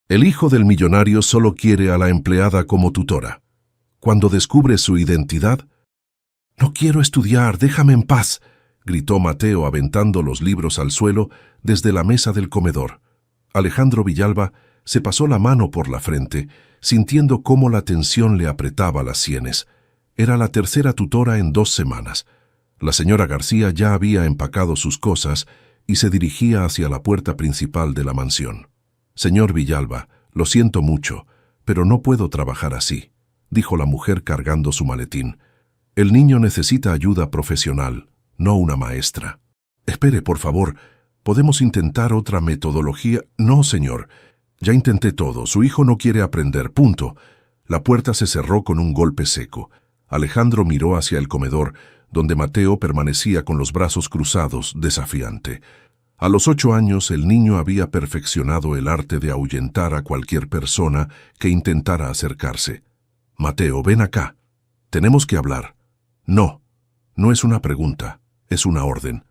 El hijo del millonario solo quiere a la empleada como tutora. Cuando descubre su identidad, «No quiero estudiar, déjame en paz», gritó Mateo aventando los libros al suelo desde la mesa del comedor. Alejandro Villalba se pasó la mano por la frente, sintiendo cómo la tensión le apretaba las sienes. Era la tercera tutora en 2 semanas. La señora García ya había empacado sus cosas y se dirigía hacia la puerta principal de la mansión. «Señor Villalba, lo siento mucho, pero no puedo trabajar así», dijo la mujer cargando su maletín. «El niño necesita ayuda profesional, no una maestra». «Espere, por favor, ¿podemos intentar otra metodología?» «No, señor. Ya intenté todo. Su hijo no quiere aprender. Punto». La puerta se cerró con un golpe seco. Alejandro miró hacia el comedor, donde Mateo permanecía con los brazos cruzados, desafiante. A los 8 años, el niño había perfeccionado el arte de ahuyentar a cualquier persona que intentara acercarse. «Mateo, ven acá. Tenemos que hablar». «No, no es una pregunta, es una orden.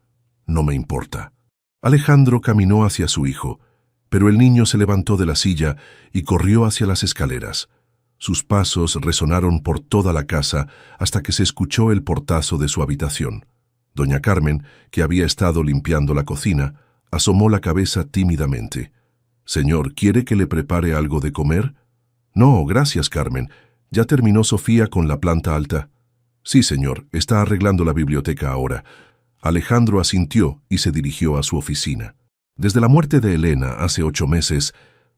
No me importa». Alejandro caminó hacia su hijo, pero el niño se levantó de la silla y corrió hacia las escaleras. Sus pasos resonaron por toda la casa hasta que se escuchó el portazo de su habitación. Doña Carmen, que había estado limpiando la cocina, asomó la cabeza tímidamente. «Señor, ¿quiere que le prepare algo de comer?» «No, gracias, Carmen. ¿Ya terminó Sofía con la planta alta?» «Sí, señor. Está arreglando la biblioteca ahora». Alejandro asintió y se dirigió a su oficina. Desde la muerte de Elena hace 8 meses,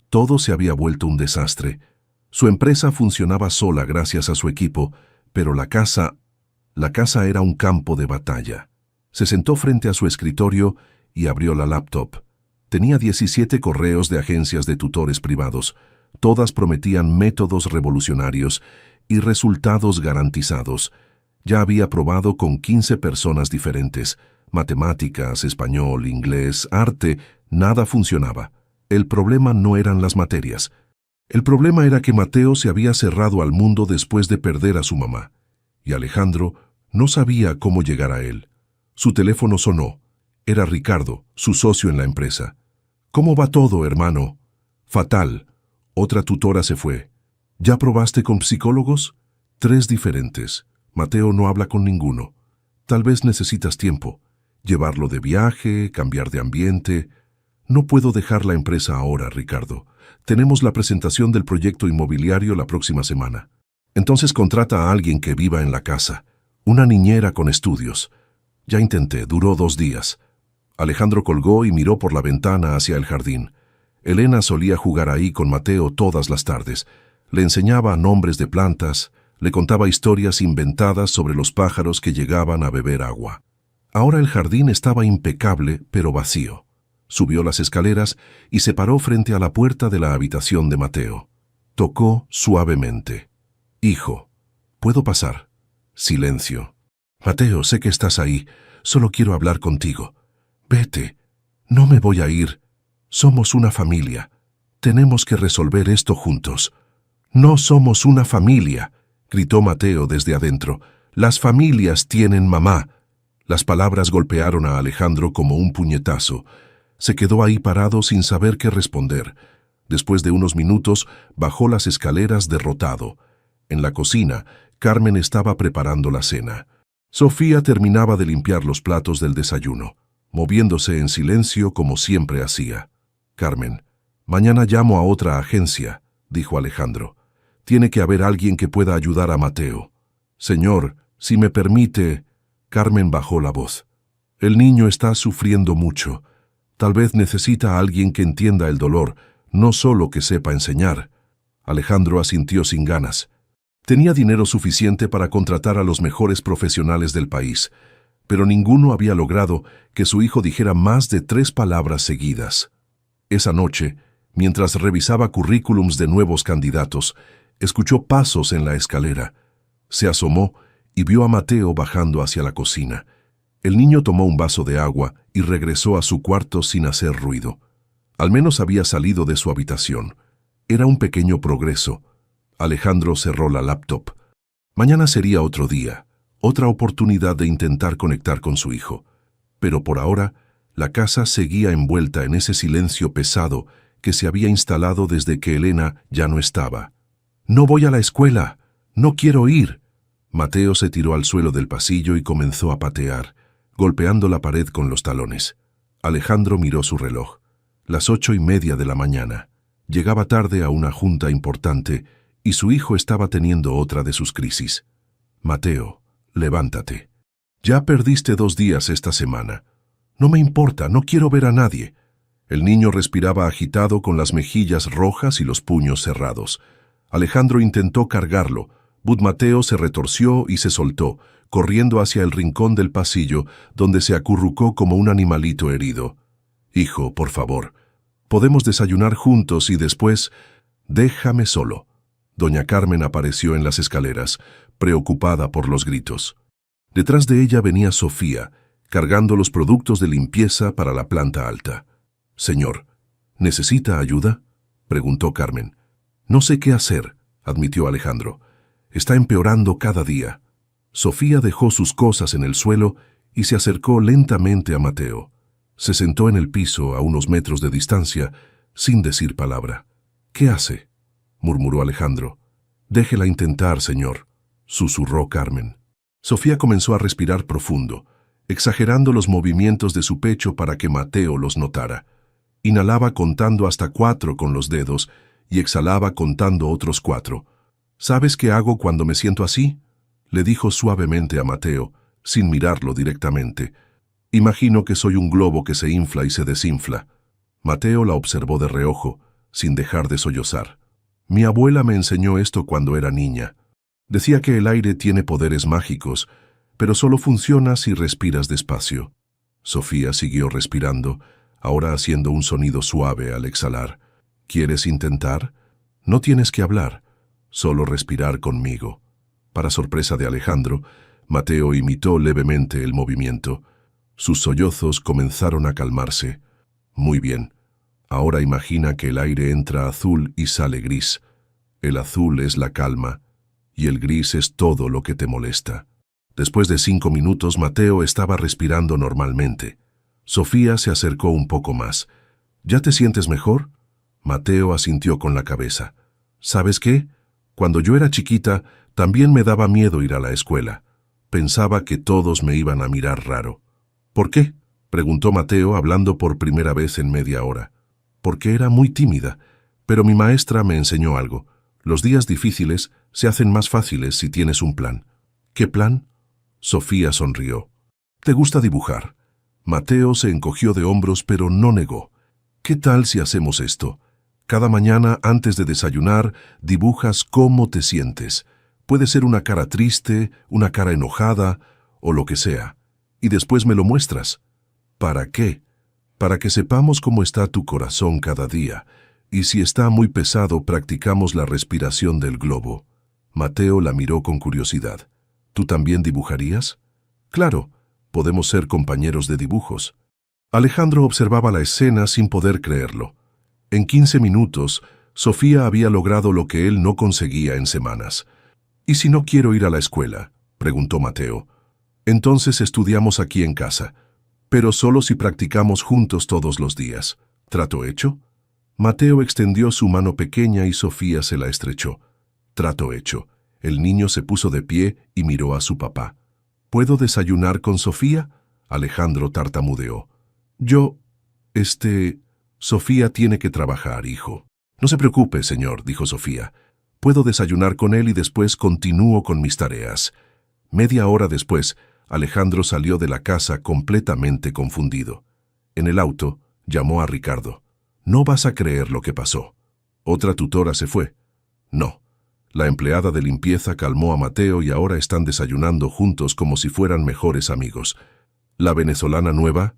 todo se había vuelto un desastre. Su empresa funcionaba sola gracias a su equipo, pero la casa era un campo de batalla. Se sentó frente a su escritorio y abrió la laptop. Tenía 17 correos de agencias de tutores privados. Todas prometían métodos revolucionarios y resultados garantizados. Ya había probado con 15 personas diferentes. Matemáticas, español, inglés, arte, nada funcionaba. El problema no eran las materias. El problema era que Mateo se había cerrado al mundo después de perder a su mamá. Y Alejandro no sabía cómo llegar a él. Su teléfono sonó. Era Ricardo, su socio en la empresa. «¿Cómo va todo, hermano?» «Fatal. Otra tutora se fue». «¿Ya probaste con psicólogos?» 3 diferentes. Mateo no habla con ninguno. Tal vez necesitas tiempo. Llevarlo de viaje, cambiar de ambiente. No puedo dejar la empresa ahora, Ricardo. Tenemos la presentación del proyecto inmobiliario la próxima semana. Entonces contrata a alguien que viva en la casa. Una niñera con estudios. Ya intenté, duró 2 días. Alejandro colgó y miró por la ventana hacia el jardín. Elena solía jugar ahí con Mateo todas las tardes. Le enseñaba nombres de plantas, le contaba historias inventadas sobre los pájaros que llegaban a beber agua. Ahora el jardín estaba impecable, pero vacío. Subió las escaleras y se paró frente a la puerta de la habitación de Mateo. Tocó suavemente. «Hijo, ¿puedo pasar?» Silencio. «Mateo, sé que estás ahí. Solo quiero hablar contigo». «Vete. No me voy a ir. Somos una familia. Tenemos que resolver esto juntos». «No somos una familia», gritó Mateo desde adentro. «Las familias tienen mamá». Las palabras golpearon a Alejandro como un puñetazo. Se quedó ahí parado sin saber qué responder. Después de unos minutos, bajó las escaleras derrotado. En la cocina, Carmen estaba preparando la cena. Sofía terminaba de limpiar los platos del desayuno, moviéndose en silencio como siempre hacía. «Carmen, mañana llamo a otra agencia», dijo Alejandro. «Tiene que haber alguien que pueda ayudar a Mateo». «Señor, si me permite...» Carmen bajó la voz. «El niño está sufriendo mucho. Tal vez necesita a alguien que entienda el dolor, no solo que sepa enseñar». Alejandro asintió sin ganas. Tenía dinero suficiente para contratar a los mejores profesionales del país, pero ninguno había logrado que su hijo dijera más de 3 palabras seguidas. Esa noche, mientras revisaba currículums de nuevos candidatos, escuchó pasos en la escalera. Se asomó y vio a Mateo bajando hacia la cocina. El niño tomó un vaso de agua y regresó a su cuarto sin hacer ruido. Al menos había salido de su habitación. Era un pequeño progreso. Alejandro cerró la laptop. Mañana sería otro día, otra oportunidad de intentar conectar con su hijo. Pero por ahora, la casa seguía envuelta en ese silencio pesado que se había instalado desde que Elena ya no estaba. «No voy a la escuela. No quiero ir». Mateo se tiró al suelo del pasillo y comenzó a patear, golpeando la pared con los talones. Alejandro miró su reloj. Las 8:30 de la mañana. Llegaba tarde a una junta importante y su hijo estaba teniendo otra de sus crisis. «Mateo, levántate. Ya perdiste 2 días esta semana. No me importa, no quiero ver a nadie». El niño respiraba agitado con las mejillas rojas y los puños cerrados. Alejandro intentó cargarlo. Mateo se retorció y se soltó, corriendo hacia el rincón del pasillo, donde se acurrucó como un animalito herido. «Hijo, por favor, podemos desayunar juntos y después...» «Déjame solo». Doña Carmen apareció en las escaleras, preocupada por los gritos. Detrás de ella venía Sofía, cargando los productos de limpieza para la planta alta. «Señor, ¿necesita ayuda?», preguntó Carmen. «No sé qué hacer», admitió Alejandro. «Está empeorando cada día». Sofía dejó sus cosas en el suelo y se acercó lentamente a Mateo. Se sentó en el piso a unos metros de distancia, sin decir palabra. «¿Qué hace?», murmuró Alejandro. «Déjela intentar, señor», susurró Carmen. Sofía comenzó a respirar profundo, exagerando los movimientos de su pecho para que Mateo los notara. Inhalaba contando hasta 4 con los dedos y exhalaba contando otros 4. «¿Sabes qué hago cuando me siento así?», le dijo suavemente a Mateo, sin mirarlo directamente. «Imagino que soy un globo que se infla y se desinfla». Mateo la observó de reojo, sin dejar de sollozar. «Mi abuela me enseñó esto cuando era niña. Decía que el aire tiene poderes mágicos, pero solo funciona si respiras despacio». Sofía siguió respirando, ahora haciendo un sonido suave al exhalar. «¿Quieres intentar? No tienes que hablar, solo respirar conmigo». Para sorpresa de Alejandro, Mateo imitó levemente el movimiento. Sus sollozos comenzaron a calmarse. «Muy bien. Ahora imagina que el aire entra azul y sale gris. El azul es la calma, y el gris es todo lo que te molesta». Después de 5 minutos, Mateo estaba respirando normalmente. Sofía se acercó un poco más. «¿Ya te sientes mejor?». Mateo asintió con la cabeza. «¿Sabes qué? Cuando yo era chiquita, también me daba miedo ir a la escuela. Pensaba que todos me iban a mirar raro». «¿Por qué?», preguntó Mateo, hablando por primera vez en media hora. «Porque era muy tímida, pero mi maestra me enseñó algo. Los días difíciles se hacen más fáciles si tienes un plan». «¿Qué plan?». Sofía sonrió. «¿Te gusta dibujar?». Mateo se encogió de hombros, pero no negó. «¿Qué tal si hacemos esto? Cada mañana, antes de desayunar, dibujas cómo te sientes. Puede ser una cara triste, una cara enojada, o lo que sea. Y después me lo muestras». «¿Para qué?». «Para que sepamos cómo está tu corazón cada día. Y si está muy pesado, practicamos la respiración del globo». Mateo la miró con curiosidad. «¿Tú también dibujarías?». «Claro, podemos ser compañeros de dibujos». Alejandro observaba la escena sin poder creerlo. En 15 minutos, Sofía había logrado lo que él no conseguía en semanas. «¿Y si no quiero ir a la escuela?», preguntó Mateo. «Entonces estudiamos aquí en casa, pero solo si practicamos juntos todos los días. ¿Trato hecho?». Mateo extendió su mano pequeña y Sofía se la estrechó. «Trato hecho». El niño se puso de pie y miró a su papá. «¿Puedo desayunar con Sofía?». Alejandro tartamudeó. Sofía tiene que trabajar, hijo». «No se preocupe, señor», dijo Sofía. «Puedo desayunar con él y después continúo con mis tareas». Media hora después, Alejandro salió de la casa completamente confundido. En el auto, llamó a Ricardo. «No vas a creer lo que pasó. ¿Otra tutora se fue?». «No». La empleada de limpieza calmó a Mateo y ahora están desayunando juntos como si fueran mejores amigos. «¿La venezolana nueva?».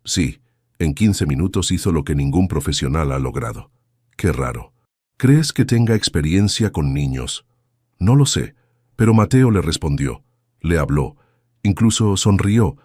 «Sí, en 15 minutos hizo lo que ningún profesional ha logrado». «Qué raro. ¿Crees que tenga experiencia con niños?». «No lo sé», pero Mateo le respondió. Le habló. Incluso sonrió.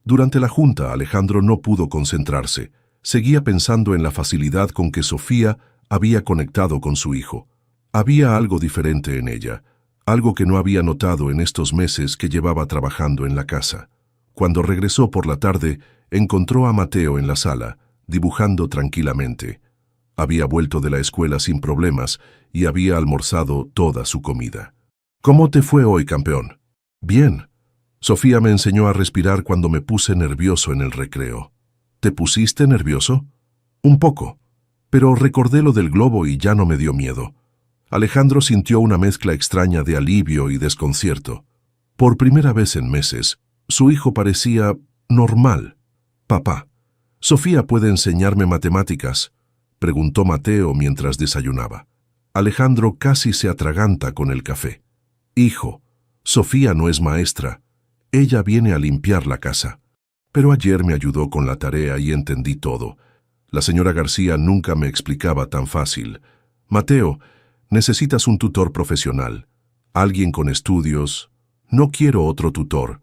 Durante la junta, Alejandro no pudo concentrarse. Seguía pensando en la facilidad con que Sofía había conectado con su hijo. Había algo diferente en ella, algo que no había notado en estos meses que llevaba trabajando en la casa. Cuando regresó por la tarde, encontró a Mateo en la sala, dibujando tranquilamente. Había vuelto de la escuela sin problemas y había almorzado toda su comida. ¿Cómo te fue hoy, campeón? Bien. Sofía me enseñó a respirar cuando me puse nervioso en el recreo. ¿Te pusiste nervioso? Un poco, pero recordé lo del globo y ya no me dio miedo. Alejandro sintió una mezcla extraña de alivio y desconcierto. Por primera vez en meses, su hijo parecía normal. Papá, ¿Sofía puede enseñarme matemáticas?, preguntó Mateo mientras desayunaba. Alejandro casi se atraganta con el café. Hijo, Sofía no es maestra. Ella viene a limpiar la casa. Pero ayer me ayudó con la tarea y entendí todo. La señora García nunca me explicaba tan fácil. Mateo, necesitas un tutor profesional. Alguien con estudios. No quiero otro tutor.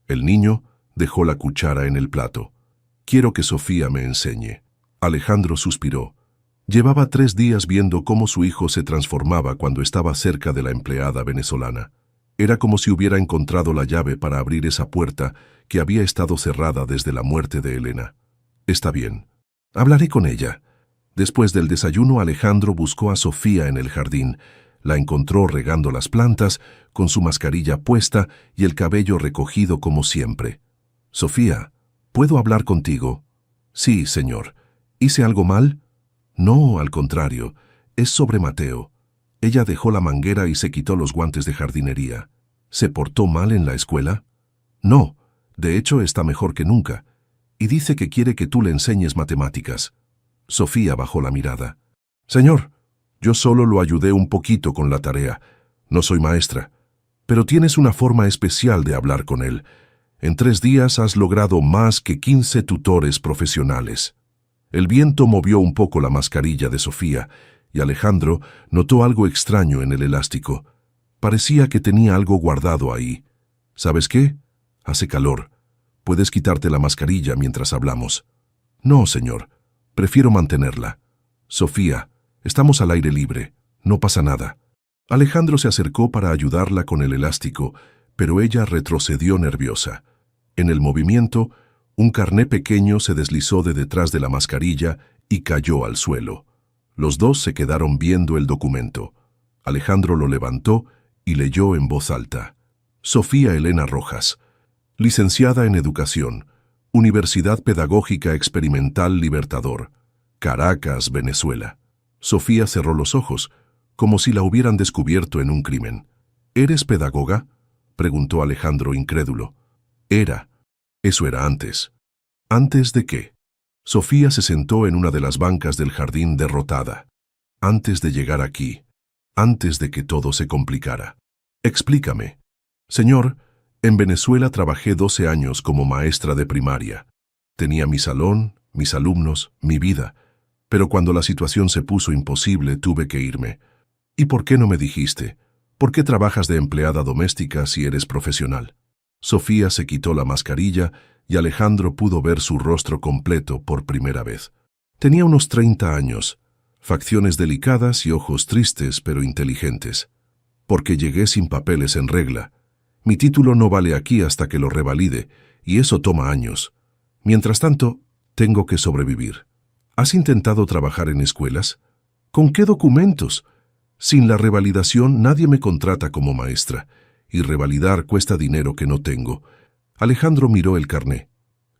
El niño dejó la cuchara en el plato. Quiero que Sofía me enseñe. Alejandro suspiró. Llevaba 3 días viendo cómo su hijo se transformaba cuando estaba cerca de la empleada venezolana. Era como si hubiera encontrado la llave para abrir esa puerta que había estado cerrada desde la muerte de Elena. Está bien. Hablaré con ella. Después del desayuno, Alejandro buscó a Sofía en el jardín. La encontró regando las plantas, con su mascarilla puesta y el cabello recogido como siempre. Sofía, ¿puedo hablar contigo? Sí, señor. ¿Hice algo mal? No, al contrario. Es sobre Mateo. Ella dejó la manguera y se quitó los guantes de jardinería. ¿Se portó mal en la escuela? No, de hecho está mejor que nunca. Y dice que quiere que tú le enseñes matemáticas. Sofía bajó la mirada. Señor, yo solo lo ayudé un poquito con la tarea. No soy maestra. Pero tienes una forma especial de hablar con él. En 3 días has logrado más que 15 tutores profesionales. El viento movió un poco la mascarilla de Sofía, y Alejandro notó algo extraño en el elástico. Parecía que tenía algo guardado ahí. ¿Sabes qué? Hace calor. Puedes quitarte la mascarilla mientras hablamos. No, señor. Prefiero mantenerla. Sofía, estamos al aire libre. No pasa nada. Alejandro se acercó para ayudarla con el elástico, pero ella retrocedió nerviosa. En el movimiento, un carné pequeño se deslizó de detrás de la mascarilla y cayó al suelo. Los dos se quedaron viendo el documento. Alejandro lo levantó y leyó en voz alta. Sofía Elena Rojas, licenciada en Educación, Universidad Pedagógica Experimental Libertador, Caracas, Venezuela. Sofía cerró los ojos, como si la hubieran descubierto en un crimen. ¿Eres pedagoga?, preguntó Alejandro incrédulo. Era. Eso era antes. ¿Antes de qué? Sofía se sentó en una de las bancas del jardín derrotada. Antes de llegar aquí. Antes de que todo se complicara. Explícame. Señor, en Venezuela trabajé 12 años como maestra de primaria. Tenía mi salón, mis alumnos, mi vida. Pero cuando la situación se puso imposible, tuve que irme. ¿Y por qué no me dijiste? ¿Por qué trabajas de empleada doméstica si eres profesional? Sofía se quitó la mascarilla y Alejandro pudo ver su rostro completo por primera vez. Tenía unos 30 años, facciones delicadas y ojos tristes pero inteligentes. Porque llegué sin papeles en regla. Mi título no vale aquí hasta que lo revalide, y eso toma años. Mientras tanto, tengo que sobrevivir. ¿Has intentado trabajar en escuelas? ¿Con qué documentos? Sin la revalidación nadie me contrata como maestra, y revalidar cuesta dinero que no tengo. Alejandro miró el carné.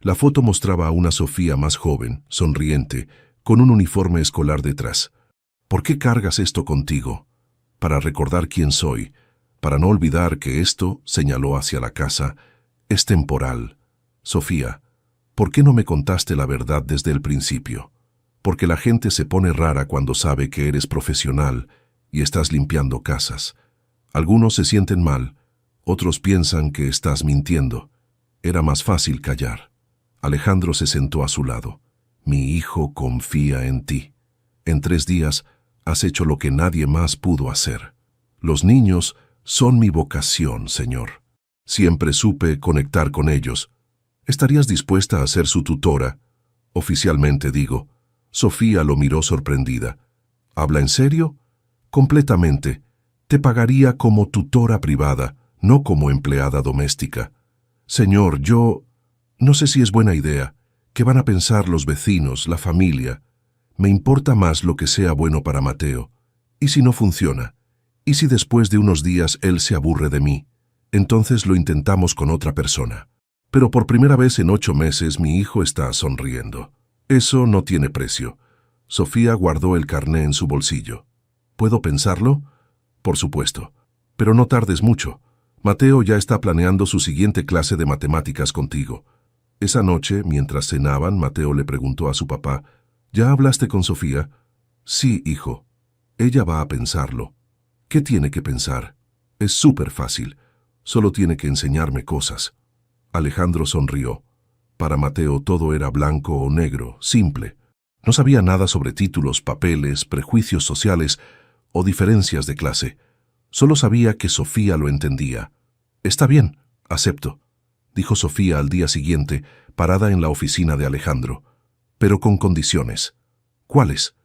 La foto mostraba a una Sofía más joven, sonriente, con un uniforme escolar detrás. ¿Por qué cargas esto contigo? Para recordar quién soy, para no olvidar que esto, señaló hacia la casa, es temporal. Sofía, ¿por qué no me contaste la verdad desde el principio? Porque la gente se pone rara cuando sabe que eres profesional y estás limpiando casas. Algunos se sienten mal, otros piensan que estás mintiendo. Era más fácil callar. Alejandro se sentó a su lado. Mi hijo confía en ti. En 3 días has hecho lo que nadie más pudo hacer. Los niños son mi vocación, señor. Siempre supe conectar con ellos. ¿Estarías dispuesta a ser su tutora? Oficialmente digo. Sofía lo miró sorprendida. ¿Habla en serio? Completamente. Te pagaría como tutora privada, no como empleada doméstica. Señor, yo... no sé si es buena idea. ¿Qué van a pensar los vecinos, la familia? Me importa más lo que sea bueno para Mateo. ¿Y si no funciona? ¿Y si después de unos días él se aburre de mí? Entonces lo intentamos con otra persona. Pero por primera vez en 8 meses mi hijo está sonriendo. Eso no tiene precio. Sofía guardó el carné en su bolsillo. ¿Puedo pensarlo? Por supuesto. Pero no tardes mucho. Mateo ya está planeando su siguiente clase de matemáticas contigo. Esa noche, mientras cenaban, Mateo le preguntó a su papá, ¿ya hablaste con Sofía? Sí, hijo. Ella va a pensarlo. ¿Qué tiene que pensar? Es súper fácil. Solo tiene que enseñarme cosas. Alejandro sonrió. Para Mateo todo era blanco o negro, simple. No sabía nada sobre títulos, papeles, prejuicios sociales o diferencias de clase. Solo sabía que Sofía lo entendía. Está bien, acepto, dijo Sofía al día siguiente, parada en la oficina de Alejandro, pero con condiciones. ¿Cuáles?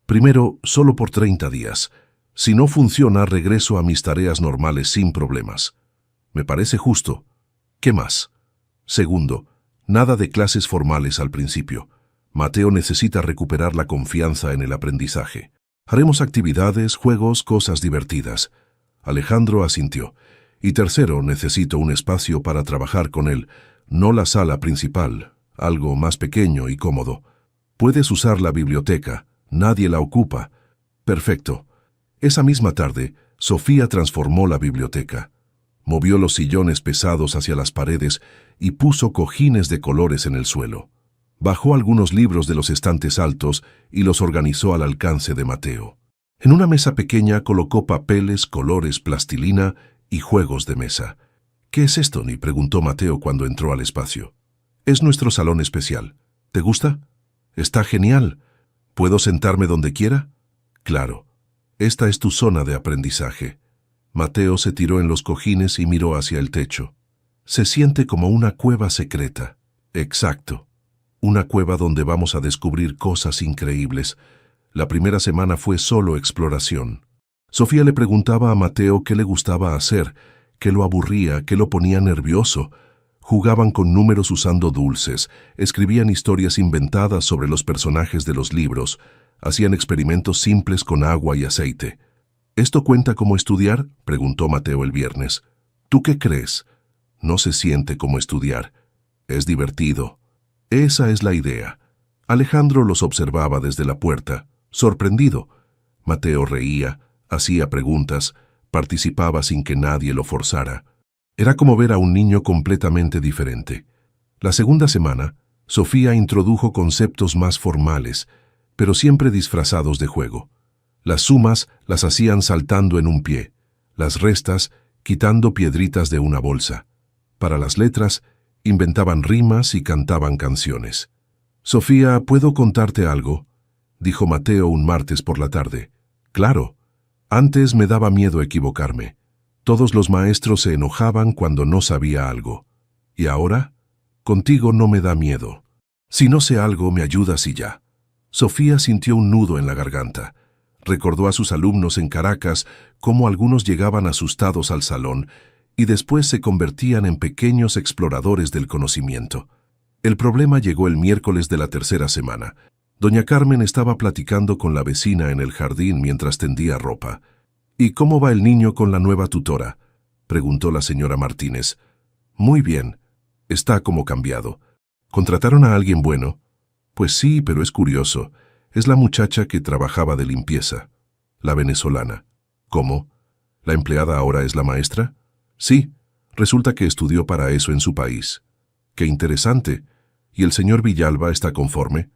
Primero, solo por 30 días. Si no funciona, regreso a mis tareas normales sin problemas. Me parece justo. ¿Qué más? Segundo, nada de clases formales al principio. Mateo necesita recuperar la confianza en el aprendizaje. Haremos actividades, juegos, cosas divertidas. Alejandro asintió. Y tercero, necesito un espacio para trabajar con él, no la sala principal, algo más pequeño y cómodo. Puedes usar la biblioteca, nadie la ocupa. Perfecto. Esa misma tarde, Sofía transformó la biblioteca. Movió los sillones pesados hacia las paredes y puso cojines de colores en el suelo. Bajó algunos libros de los estantes altos y los organizó al alcance de Mateo. En una mesa pequeña colocó papeles, colores, plastilina y juegos de mesa. ¿Qué es esto?, ni preguntó Mateo cuando entró al espacio. Es nuestro salón especial. ¿Te gusta? Está genial. ¿Puedo sentarme donde quiera? Claro. Esta es tu zona de aprendizaje. Mateo se tiró en los cojines y miró hacia el techo. Se siente como una cueva secreta. Exacto. Una cueva donde vamos a descubrir cosas increíbles. La primera semana fue solo exploración. Sofía le preguntaba a Mateo qué le gustaba hacer, qué lo aburría, qué lo ponía nervioso. Jugaban con números usando dulces, escribían historias inventadas sobre los personajes de los libros, hacían experimentos simples con agua y aceite. ¿Esto cuenta como estudiar?, preguntó Mateo el viernes. ¿Tú qué crees? No se siente como estudiar. Es divertido. Esa es la idea. Alejandro los observaba desde la puerta, sorprendido. Mateo reía, hacía preguntas, participaba sin que nadie lo forzara. Era como ver a un niño completamente diferente. La segunda semana, Sofía introdujo conceptos más formales, pero siempre disfrazados de juego. Las sumas las hacían saltando en un pie, las restas quitando piedritas de una bolsa. Para las letras, inventaban rimas y cantaban canciones. «Sofía, ¿puedo contarte algo?», dijo Mateo un martes por la tarde. «Claro. Antes me daba miedo equivocarme. Todos los maestros se enojaban cuando no sabía algo. ¿Y ahora? Contigo no me da miedo. Si no sé algo, me ayudas y ya». Sofía sintió un nudo en la garganta. Recordó a sus alumnos en Caracas cómo algunos llegaban asustados al salón y después se convertían en pequeños exploradores del conocimiento. El problema llegó el miércoles de la tercera semana. Doña Carmen estaba platicando con la vecina en el jardín mientras tendía ropa. «¿Y cómo va el niño con la nueva tutora?», preguntó la señora Martínez. «Muy bien. Está como cambiado. ¿Contrataron a alguien bueno?». «Pues sí, pero es curioso. Es la muchacha que trabajaba de limpieza, la venezolana». «¿Cómo? ¿La empleada ahora es la maestra?». «Sí, resulta que estudió para eso en su país». «Qué interesante. ¿Y el señor Villalba está conforme?».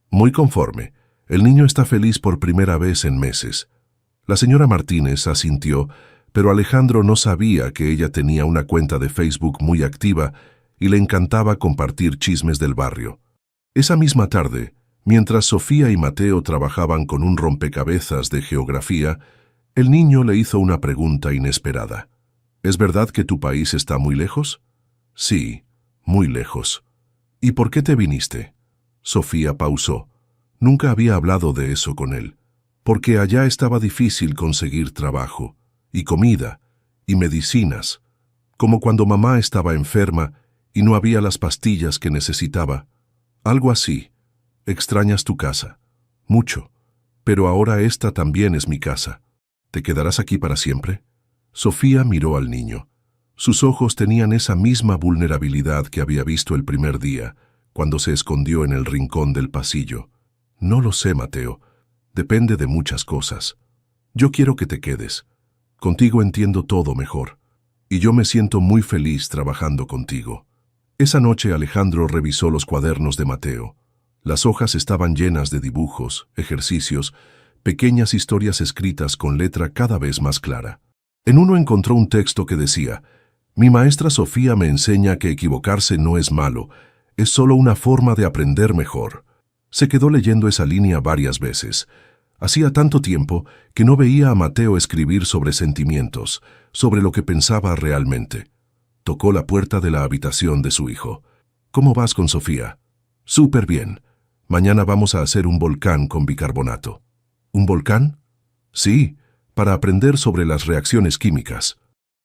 «Muy conforme. El niño está feliz por primera vez en meses». La señora Martínez asintió, pero Alejandro no sabía que ella tenía una cuenta de Facebook muy activa y le encantaba compartir chismes del barrio. Esa misma tarde, mientras Sofía y Mateo trabajaban con un rompecabezas de geografía, el niño le hizo una pregunta inesperada. «¿Es verdad que tu país está muy lejos?». «Sí, muy lejos». «¿Y por qué te viniste?». Sofía pausó. Nunca había hablado de eso con él. «Porque allá estaba difícil conseguir trabajo, y comida, y medicinas, como cuando mamá estaba enferma y no había las pastillas que necesitaba. Algo así. ¿Extrañas tu casa?». Mucho. Pero ahora esta también es mi casa. ¿Te quedarás aquí para siempre? Sofía miró al niño. Sus ojos tenían esa misma vulnerabilidad que había visto el primer día, cuando se escondió en el rincón del pasillo. No lo sé, Mateo. Depende de muchas cosas. Yo quiero que te quedes. Contigo entiendo todo mejor. Y yo me siento muy feliz trabajando contigo. Esa noche Alejandro revisó los cuadernos de Mateo. Las hojas estaban llenas de dibujos, ejercicios, pequeñas historias escritas con letra cada vez más clara. En uno encontró un texto que decía: «Mi maestra Sofía me enseña que equivocarse no es malo, es solo una forma de aprender mejor». Se quedó leyendo esa línea varias veces. Hacía tanto tiempo que no veía a Mateo escribir sobre sentimientos, sobre lo que pensaba realmente. Tocó la puerta de la habitación de su hijo. «¿Cómo vas con Sofía?» «Súper bien. Mañana vamos a hacer un volcán con bicarbonato». «¿Un volcán?» «Sí, para aprender sobre las reacciones químicas».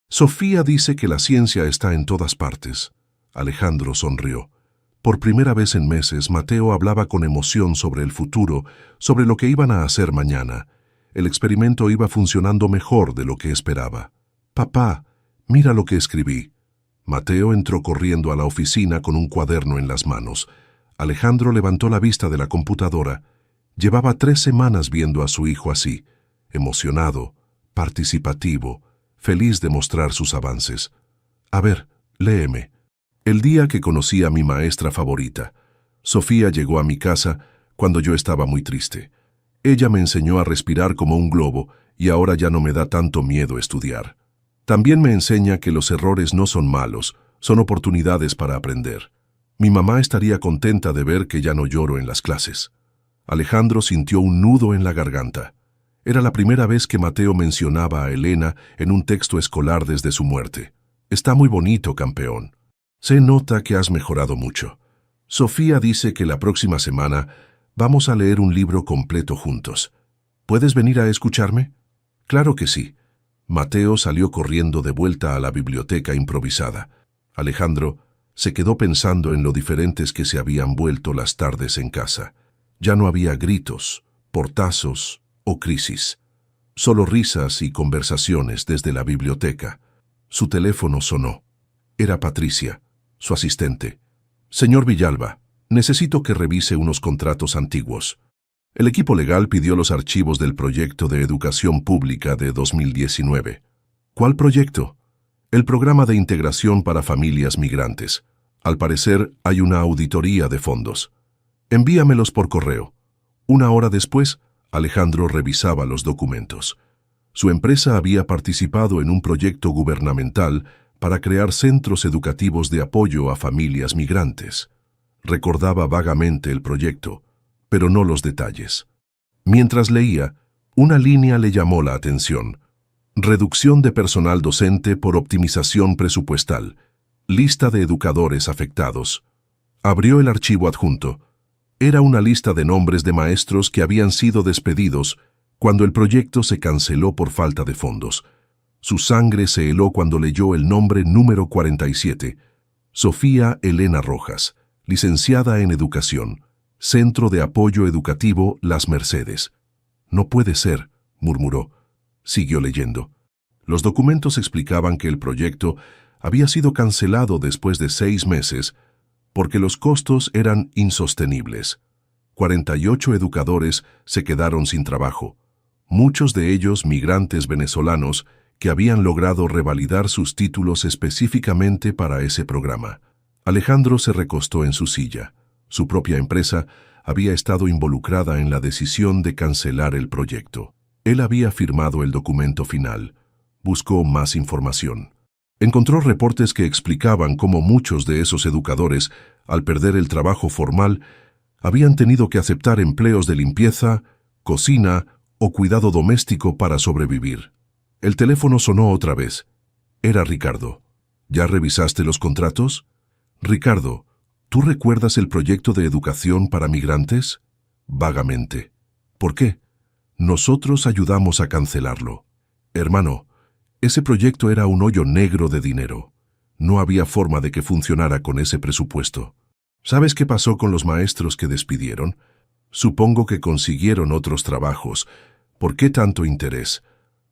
Sofía dice que la ciencia está en todas partes. Alejandro sonrió. Por primera vez en meses, Mateo hablaba con emoción sobre el futuro, sobre lo que iban a hacer mañana. El experimento iba funcionando mejor de lo que esperaba. «Papá, mira lo que escribí». Mateo entró corriendo a la oficina con un cuaderno en las manos. Alejandro levantó la vista de la computadora. Llevaba 3 semanas viendo a su hijo así, emocionado, participativo, feliz de mostrar sus avances. «A ver, léeme». «El día que conocí a mi maestra favorita. Sofía llegó a mi casa cuando yo estaba muy triste. Ella me enseñó a respirar como un globo y ahora ya no me da tanto miedo estudiar. También me enseña que los errores no son malos, son oportunidades para aprender. Mi mamá estaría contenta de ver que ya no lloro en las clases». Alejandro sintió un nudo en la garganta. Era la primera vez que Mateo mencionaba a Elena en un texto escolar desde su muerte. «Está muy bonito, campeón. Se nota que has mejorado mucho. Sofía dice que la próxima semana vamos a leer un libro completo juntos. ¿Puedes venir a escucharme?» «Claro que sí». Mateo salió corriendo de vuelta a la biblioteca improvisada. Alejandro se quedó pensando en lo diferentes que se habían vuelto las tardes en casa. Ya no había gritos, portazos o crisis. Solo risas y conversaciones desde la biblioteca. Su teléfono sonó. Era Patricia, su asistente. «Señor Villalba, necesito que revise unos contratos antiguos». El equipo legal pidió los archivos del proyecto de educación pública de 2019. «¿Cuál proyecto?» «El programa de integración para familias migrantes. Al parecer hay una auditoría de fondos. Envíamelos por correo». 1 hora después, Alejandro revisaba los documentos. Su empresa había participado en un proyecto gubernamental para crear centros educativos de apoyo a familias migrantes. Recordaba vagamente el proyecto, pero no los detalles. Mientras leía, una línea le llamó la atención. «Reducción de personal docente por optimización presupuestal. Lista de educadores afectados». Abrió el archivo adjunto. Era una lista de nombres de maestros que habían sido despedidos cuando el proyecto se canceló por falta de fondos. Su sangre se heló cuando leyó el nombre número 47. Sofía Elena Rojas, licenciada en Educación, Centro de Apoyo Educativo Las Mercedes. «No puede ser», murmuró. Siguió leyendo. Los documentos explicaban que el proyecto había sido cancelado después de 6 meses porque los costos eran insostenibles. 48 educadores se quedaron sin trabajo, muchos de ellos migrantes venezolanos que habían logrado revalidar sus títulos específicamente para ese programa. Alejandro se recostó en su silla. Su propia empresa había estado involucrada en la decisión de cancelar el proyecto. Él había firmado el documento final. Buscó más información. Encontró reportes que explicaban cómo muchos de esos educadores, al perder el trabajo formal, habían tenido que aceptar empleos de limpieza, cocina o cuidado doméstico para sobrevivir. El teléfono sonó otra vez. Era Ricardo. ¿Ya revisaste los contratos? Ricardo, ¿tú recuerdas el proyecto de educación para migrantes? Vagamente. ¿Por qué? Nosotros ayudamos a cancelarlo. Hermano, ese proyecto era un hoyo negro de dinero. No había forma de que funcionara con ese presupuesto. ¿Sabes qué pasó con los maestros que despidieron? Supongo que consiguieron otros trabajos. ¿Por qué tanto interés?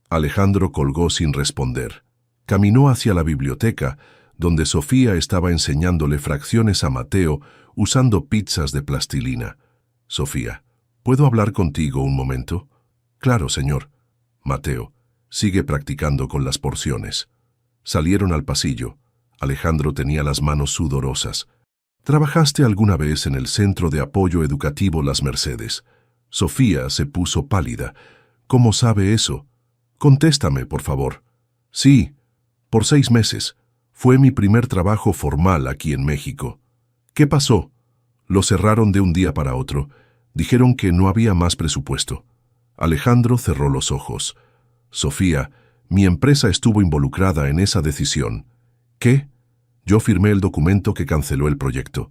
Alejandro colgó sin responder. Caminó hacia la biblioteca, donde Sofía estaba enseñándole fracciones a Mateo usando pizzas de plastilina. Sofía, ¿puedo hablar contigo un momento? Claro, señor. Mateo, sigue practicando con las porciones. Salieron al pasillo. Alejandro tenía las manos sudorosas. ¿Trabajaste alguna vez en el Centro de Apoyo Educativo Las Mercedes? Sofía se puso pálida. ¿Cómo sabe eso? Contéstame, por favor. Sí, por 6 meses. Fue mi primer trabajo formal aquí en México. ¿Qué pasó? Lo cerraron de un día para otro. Dijeron que no había más presupuesto. Alejandro cerró los ojos. Sofía, mi empresa estuvo involucrada en esa decisión. ¿Qué? Yo firmé el documento que canceló el proyecto.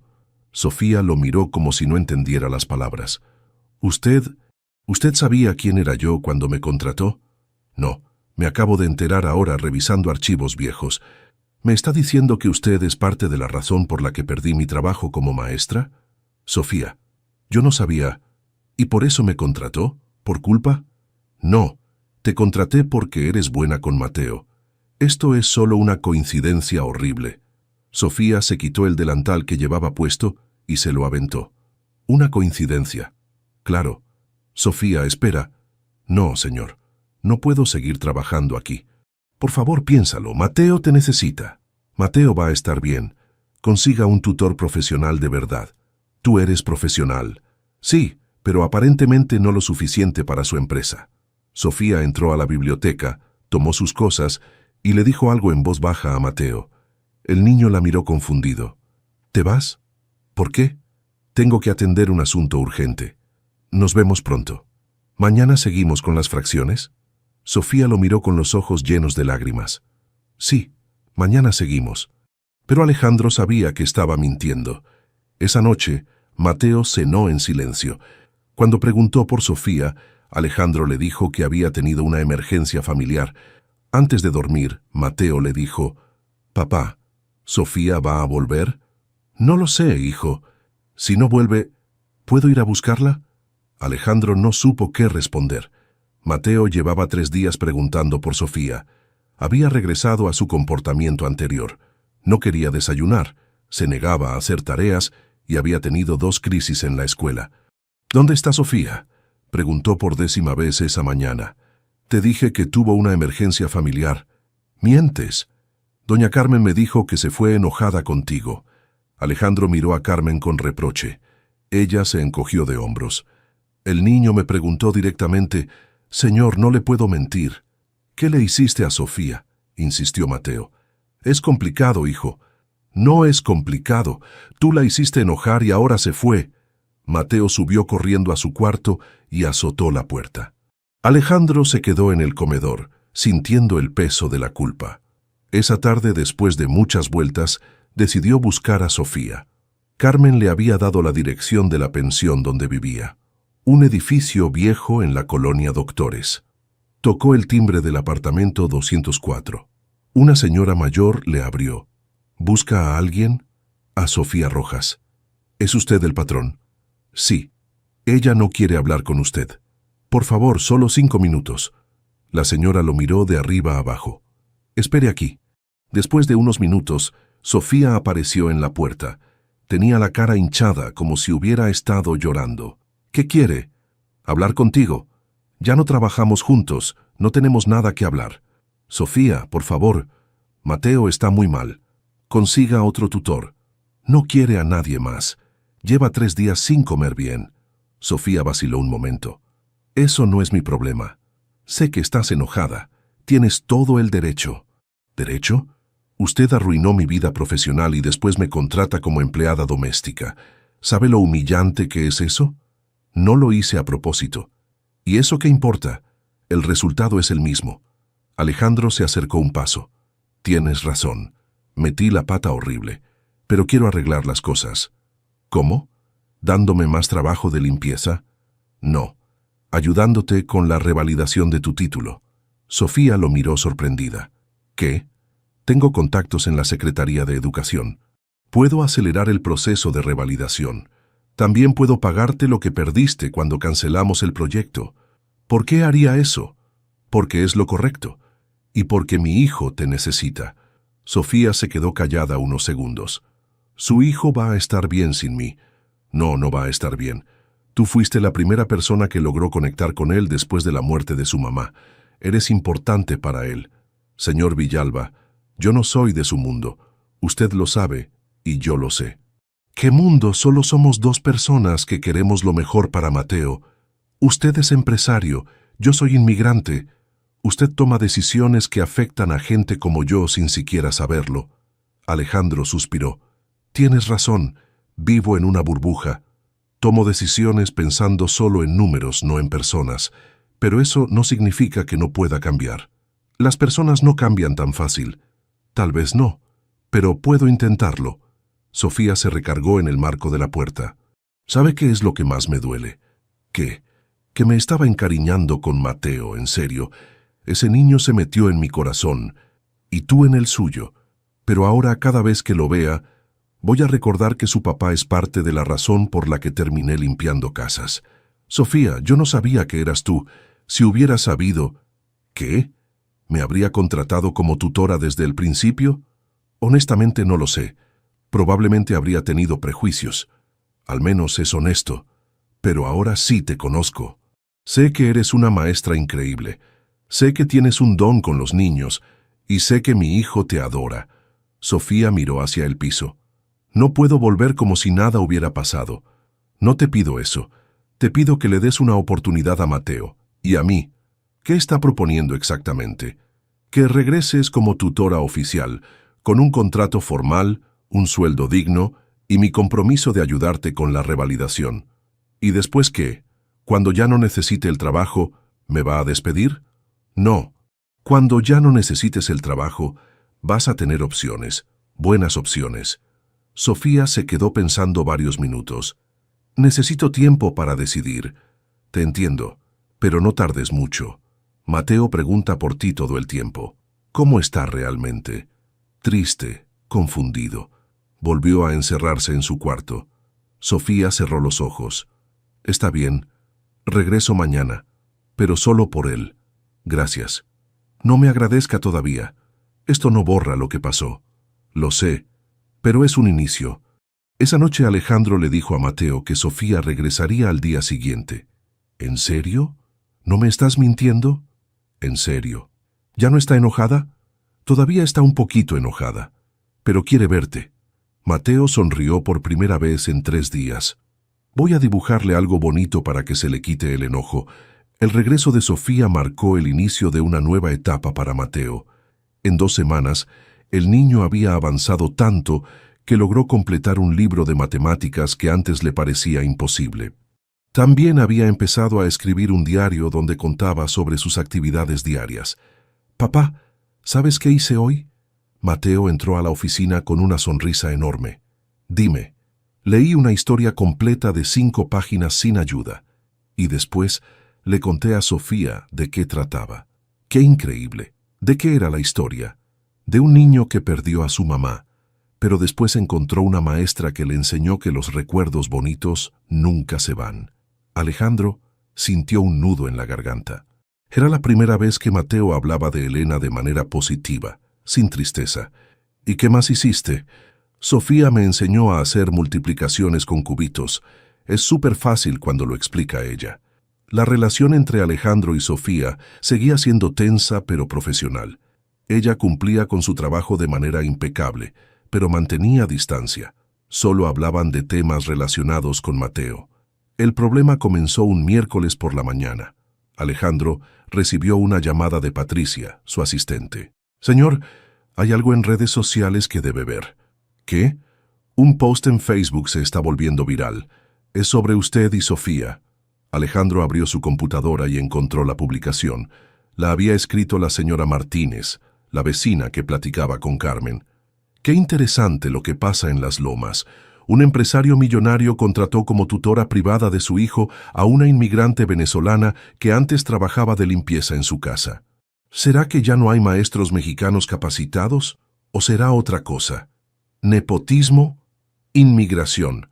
Sofía lo miró como si no entendiera las palabras. ¿Usted sabía quién era yo cuando me contrató? No, me acabo de enterar ahora revisando archivos viejos. ¿Me está diciendo que usted es parte de la razón por la que perdí mi trabajo como maestra? Sofía, yo no sabía. ¿Y por eso me contrató? ¿Por culpa? No, te contraté porque eres buena con Mateo. Esto es solo una coincidencia horrible. Sofía se quitó el delantal que llevaba puesto y se lo aventó. Una coincidencia. Claro. Sofía, espera. No, señor. No puedo seguir trabajando aquí. Por favor, piénsalo. Mateo te necesita. Mateo va a estar bien. Consiga un tutor profesional de verdad. Tú eres profesional. Sí, pero aparentemente no lo suficiente para su empresa. Sofía entró a la biblioteca, tomó sus cosas y le dijo algo en voz baja a Mateo. El niño la miró confundido. ¿Te vas? ¿Por qué? Tengo que atender un asunto urgente. Nos vemos pronto. ¿Mañana seguimos con las fracciones? Sofía lo miró con los ojos llenos de lágrimas. Sí, mañana seguimos. Pero Alejandro sabía que estaba mintiendo. Esa noche, Mateo cenó en silencio. Cuando preguntó por Sofía, Alejandro le dijo que había tenido una emergencia familiar. Antes de dormir, Mateo le dijo, «Papá, ¿Sofía va a volver?» «No lo sé, hijo. Si no vuelve, ¿puedo ir a buscarla?» Alejandro no supo qué responder. Mateo llevaba 3 días preguntando por Sofía. Había regresado a su comportamiento anterior. No quería desayunar, se negaba a hacer tareas y había tenido 2 crisis en la escuela. «¿Dónde está Sofía?», preguntó por 10ª vez esa mañana. «Te dije que tuvo una emergencia familiar». «Mientes. Doña Carmen me dijo que se fue enojada contigo». Alejandro miró a Carmen con reproche. Ella se encogió de hombros. El niño me preguntó directamente, «Señor, no le puedo mentir». «¿Qué le hiciste a Sofía?», insistió Mateo. «Es complicado, hijo». «No es complicado. Tú la hiciste enojar y ahora se fue». Mateo subió corriendo a su cuarto y azotó la puerta. Alejandro se quedó en el comedor, sintiendo el peso de la culpa. Esa tarde, después de muchas vueltas, decidió buscar a Sofía. Carmen le había dado la dirección de la pensión donde vivía. Un edificio viejo en la colonia Doctores. Tocó el timbre del apartamento 204. Una señora mayor le abrió. «¿Busca a alguien?» «A Sofía Rojas». «¿Es usted el patrón?» «Sí. Ella no quiere hablar con usted». «Por favor, solo 5 minutos». La señora lo miró de arriba a abajo. «Espere aquí». Después de unos minutos, Sofía apareció en la puerta. Tenía la cara hinchada como si hubiera estado llorando. «¿Qué quiere?» «Hablar contigo. Ya no trabajamos juntos, no tenemos nada que hablar». «Sofía, por favor. Mateo está muy mal. Consiga otro tutor. No quiere a nadie más. Lleva 3 días sin comer bien». Sofía vaciló un momento. «Eso no es mi problema. Sé que estás enojada. Tienes todo el derecho». «¿Derecho? Usted arruinó mi vida profesional y después me contrata como empleada doméstica. ¿Sabe lo humillante que es eso? No lo hice a propósito. ¿Y eso qué importa? El resultado es el mismo». Alejandro se acercó un paso. «Tienes razón. Metí la pata horrible, pero quiero arreglar las cosas». «¿Cómo? ¿Dándome más trabajo de limpieza?» «No, ayudándote con la revalidación de tu título». Sofía lo miró sorprendida. «¿Qué?» «Tengo contactos en la Secretaría de Educación. Puedo acelerar el proceso de revalidación. También puedo pagarte lo que perdiste cuando cancelamos el proyecto. ¿Por qué haría eso? Porque es lo correcto. Y porque mi hijo te necesita. Sofía se quedó callada unos segundos. Su hijo va a estar bien sin mí. No, no va a estar bien. Tú fuiste la primera persona que logró conectar con él después de la muerte de su mamá. Eres importante para él. Señor Villalba, yo no soy de su mundo. Usted lo sabe y yo lo sé. ¿Qué mundo? Solo somos dos personas que queremos lo mejor para Mateo. Usted es empresario, yo soy inmigrante. Usted toma decisiones que afectan a gente como yo sin siquiera saberlo. Alejandro suspiró. Tienes razón, vivo en una burbuja. Tomo decisiones pensando solo en números, no en personas. Pero eso no significa que no pueda cambiar. Las personas no cambian tan fácil. Tal vez no, pero puedo intentarlo. Sofía se recargó en el marco de la puerta. ¿Sabe qué es lo que más me duele? ¿Qué? Que me estaba encariñando con Mateo, en serio. Ese niño se metió en mi corazón, y tú en el suyo. Pero ahora, cada vez que lo vea, voy a recordar que su papá es parte de la razón por la que terminé limpiando casas. Sofía, yo no sabía que eras tú. Si hubiera sabido... ¿Qué? ¿Me habría contratado como tutora desde el principio? Honestamente no lo sé. Probablemente habría tenido prejuicios. Al menos es honesto. Pero ahora sí te conozco. Sé que eres una maestra increíble. Sé que tienes un don con los niños. Y sé que mi hijo te adora. Sofía miró hacia el piso. No puedo volver como si nada hubiera pasado. No te pido eso. Te pido que le des una oportunidad a Mateo. Y a mí. ¿Qué está proponiendo exactamente? Que regreses como tutora oficial, con un contrato formal, un sueldo digno y mi compromiso de ayudarte con la revalidación. ¿Y después qué? ¿Cuando ya no necesite el trabajo, me va a despedir? No. Cuando ya no necesites el trabajo, vas a tener opciones, buenas opciones. Sofía se quedó pensando varios minutos. Necesito tiempo para decidir. Te entiendo, pero no tardes mucho. Mateo pregunta por ti todo el tiempo. ¿Cómo está realmente? Triste, confundido. Volvió a encerrarse en su cuarto. Sofía cerró los ojos. Está bien. Regreso mañana. Pero solo por él. Gracias. No me agradezca todavía. Esto no borra lo que pasó. Lo sé. Pero es un inicio. Esa noche Alejandro le dijo a Mateo que Sofía regresaría al día siguiente. ¿En serio? ¿No me estás mintiendo? En serio. ¿Ya no está enojada? Todavía está un poquito enojada, pero quiere verte. Mateo sonrió por primera vez en 3 días. Voy a dibujarle algo bonito para que se le quite el enojo. El regreso de Sofía marcó el inicio de una nueva etapa para Mateo. En 2 semanas, el niño había avanzado tanto que logró completar un libro de matemáticas que antes le parecía imposible. También había empezado a escribir un diario donde contaba sobre sus actividades diarias. «Papá, ¿sabes qué hice hoy?» Mateo entró a la oficina con una sonrisa enorme. «Dime». Leí una historia completa de 5 páginas sin ayuda. Y después le conté a Sofía de qué trataba. ¡Qué increíble! ¿De qué era la historia? De un niño que perdió a su mamá, pero después encontró una maestra que le enseñó que los recuerdos bonitos nunca se van. Alejandro sintió un nudo en la garganta. Era la primera vez que Mateo hablaba de Elena de manera positiva, sin tristeza. «¿Y qué más hiciste?» «Sofía me enseñó a hacer multiplicaciones con cubitos. Es súper fácil cuando lo explica ella». La relación entre Alejandro y Sofía seguía siendo tensa pero profesional. Ella cumplía con su trabajo de manera impecable, pero mantenía distancia. Solo hablaban de temas relacionados con Mateo. El problema comenzó un miércoles por la mañana. Alejandro recibió una llamada de Patricia, su asistente. «Señor, hay algo en redes sociales que debe ver». «¿Qué?» «Un post en Facebook se está volviendo viral. Es sobre usted y Sofía». Alejandro abrió su computadora y encontró la publicación. La había escrito la señora Martínez, la vecina que platicaba con Carmen. «Qué interesante lo que pasa en Las Lomas. Un empresario millonario contrató como tutora privada de su hijo a una inmigrante venezolana que antes trabajaba de limpieza en su casa. ¿Será que ya no hay maestros mexicanos capacitados? ¿O será otra cosa? Nepotismo, inmigración,